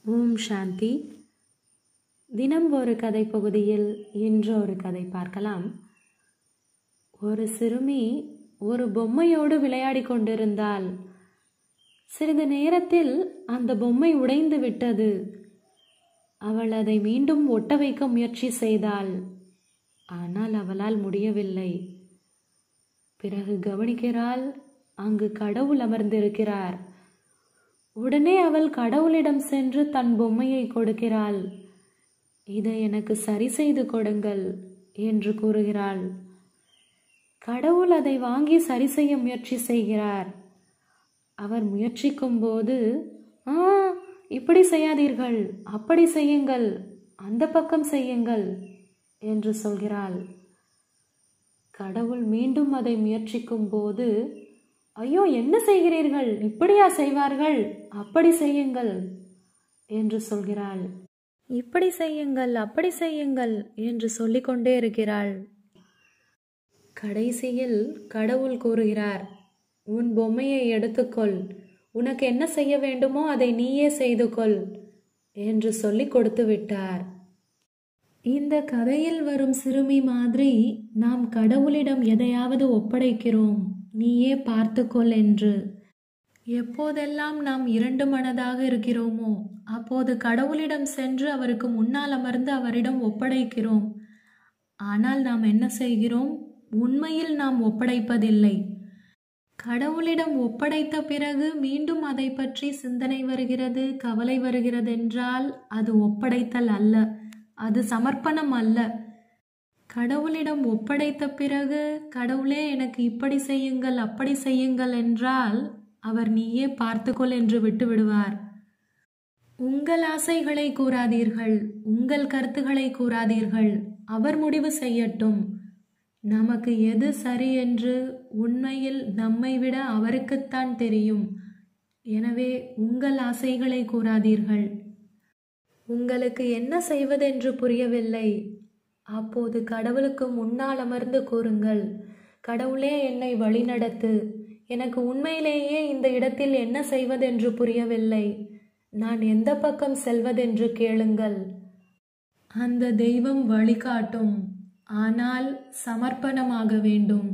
ஓம் சாந்தி. தினம் ஒரு கதை பகுதியில் இன்று ஒரு கதை பார்க்கலாம். ஒரு சிறுமி ஒரு பொம்மையோடு விளையாடி கொண்டிருந்தாள். சிறிது நேரத்தில் அந்த பொம்மை உடைந்து விட்டது. அவள் அதை மீண்டும் ஒட்ட வைக்க முயற்சி செய்தாள். ஆனால் அவளால் முடியவில்லை. பிறகு கவனிக்கிறாள், அங்கு கடவுள் அமர்ந்திருக்கிறார். உடனே அவள் கடவுளிடம் சென்று தன் பொம்மையை கொடுக்கிறாள். இதை எனக்கு சரி செய்து கொடுங்கள் என்று கூறுகிறாள். கடவுள் அதை வாங்கி சரி செய்ய முயற்சி செய்கிறார். அவர் முயற்சிக்கும் போது, இப்படி செய்யாதீர்கள், அப்படி செய்யுங்கள், அந்த பக்கம் செய்யுங்கள் என்று சொல்கிறாள். கடவுள் மீண்டும் அதை முயற்சிக்கும் போது, ஐயோ, என்ன செய்கிறீர்கள், இப்படியா செய்வார்கள், அப்படி செய்யுங்கள் என்று சொல்கிறாள். இப்படி செய்யுங்கள், அப்படி செய்யுங்கள் என்று சொல்லிக்கொண்டே இருக்கிறாள். கடைசியில் கடவுள் கூறுகிறார், உன் பொம்மையை எடுத்துக்கொள், உனக்கு என்ன செய்ய வேண்டுமோ அதை நீயே செய்து கொள் என்று சொல்லி கொடுத்து விட்டார். இந்த கதையில் வரும் சிறுமி மாதிரி நாம் கடவுளிடம் எதையாவது ஒப்படைக்கிறோம், நீயே பார்த்துக்கொள் என்று. எப்போதெல்லாம் நாம் இரண்டு மனதாக இருக்கிறோமோ அப்போது கடவுளிடம் சென்று அவருக்கு முன்னால் அமர்ந்து அவரிடம் ஒப்படைக்கிறோம். ஆனால் நாம் என்ன செய்கிறோம்? உண்மையில் நாம் ஒப்படைப்பதில்லை. கடவுளிடம் ஒப்படைத்த பிறகு மீண்டும் அதை பற்றி சிந்தனை வருகிறது, கவலை வருகிறது என்றால் அது ஒப்படைத்தல் அல்ல, அது சமர்ப்பணம் அல்ல. கடவுளிடம் ஒப்படைத்த பிறகு கடவுளே எனக்கு இப்படி செய்யுங்கள், அப்படி செய்யுங்கள் என்றால் அவர் நீயே பார்த்துக்கொள் என்று விட்டு விடுவார். உங்கள் ஆசைகளை கூறாதீர்கள், உங்கள் கருத்துக்களை கூறாதீர்கள், அவர் முடிவு செய்யட்டும். நமக்கு எது சரி என்று உண்மையில் நம்மை விட அவருக்குத்தான் தெரியும். எனவே உங்கள் ஆசைகளை கூறாதீர்கள். உங்களுக்கு என்ன செய்வதென்று புரியவில்லை, அப்போது கடவுளுக்கு முன்னால் அமர்ந்து கூறுங்கள், கடவுளே என்னை வழிநடத்து, எனக்கு உண்மையிலேயே இந்த இடத்தில் என்ன செய்வதென்று புரியவில்லை, நான் எந்த பக்கம் செல்வதென்று கேளுங்கள். அந்த தெய்வம் வழிகாட்டும். ஆனால் சமர்ப்பணமாக வேண்டும்,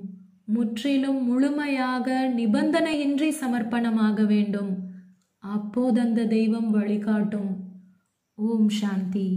முற்றிலும் முழுமையாக நிபந்தனையின்றி சமர்ப்பணமாக வேண்டும். அப்போது அந்த தெய்வம் வழிகாட்டும். ஓம் சாந்தி.